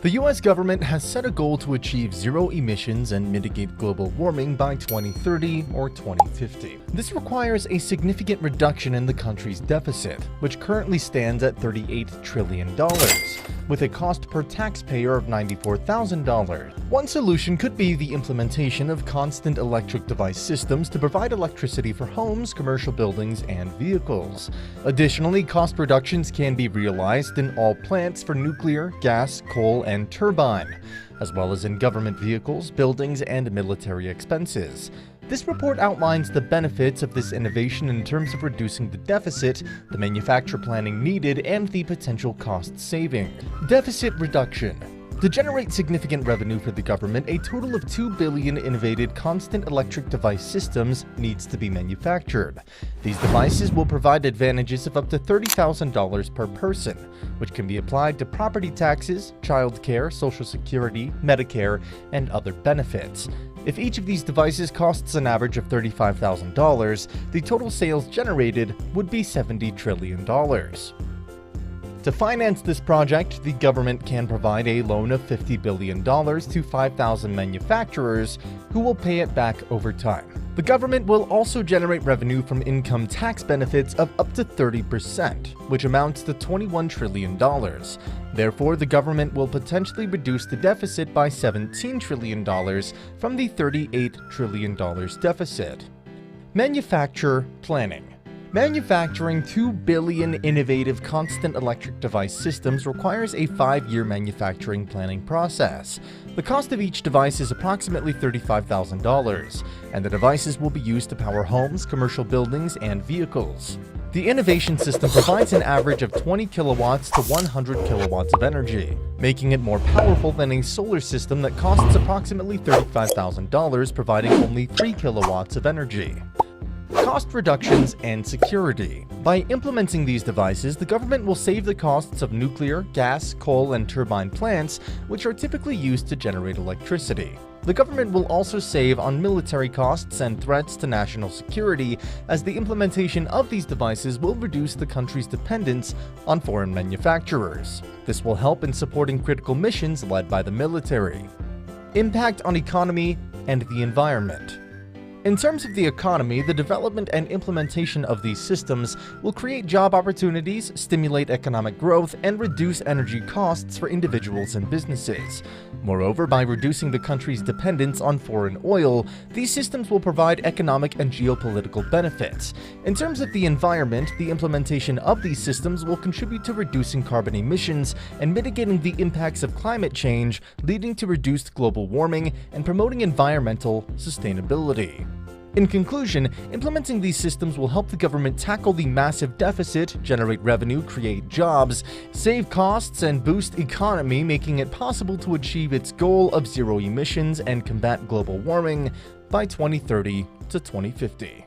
The US government has set a goal to achieve zero emissions and mitigate global warming by 2030 or 2050. This requires a significant reduction in the country's deficit, which currently stands at $38 trillion, with a cost per taxpayer of $94,000. One solution could be the implementation of constant electric device systems to provide electricity for homes, commercial buildings, and vehicles. Additionally, cost reductions can be realized in all plants for nuclear, gas, coal, and turbine, as well as in government vehicles, buildings, and military expenses. This report outlines the benefits of this innovation in terms of reducing the deficit, the manufacture planning needed, and the potential cost saving. Deficit reduction. To generate significant revenue for the government, a total of 2 billion innovative constant electric device systems needs to be manufactured. These devices will provide advantages of up to $30,000 per person, which can be applied to property taxes, child care, Social Security, Medicare, and other benefits. If each of these devices costs an average of $35,000, the total sales generated would be $70 trillion. To finance this project, the government can provide a loan of $50 billion to 5,000 manufacturers who will pay it back over time. The government will also generate revenue from income tax benefits of up to 30%, which amounts to $21 trillion. Therefore, the government will potentially reduce the deficit by $17 trillion from the $38 trillion deficit. Manufacture planning. Manufacturing 2 billion innovative constant electric device systems requires a 5-year manufacturing planning process. The cost of each device is approximately $35,000, and the devices will be used to power homes, commercial buildings, and vehicles. The innovation system provides an average of 20 kilowatts to 100 kilowatts of energy, making it more powerful than a solar system that costs approximately $35,000, providing only 3 kilowatts of energy. Cost reductions and security. By implementing these devices, the government will save the costs of nuclear, gas, coal, and turbine plants, which are typically used to generate electricity. The government will also save on military costs and threats to national security, as the implementation of these devices will reduce the country's dependence on foreign manufacturers. This will help in supporting critical missions led by the military. Impact on economy and the environment. In terms of the economy, the development and implementation of these systems will create job opportunities, stimulate economic growth, and reduce energy costs for individuals and businesses. Moreover, by reducing the country's dependence on foreign oil, these systems will provide economic and geopolitical benefits. In terms of the environment, the implementation of these systems will contribute to reducing carbon emissions and mitigating the impacts of climate change, leading to reduced global warming and promoting environmental sustainability. In conclusion, implementing these systems will help the government tackle the massive deficit, generate revenue, create jobs, save costs, and boost economy, making it possible to achieve its goal of zero emissions and combat global warming by 2030 to 2050.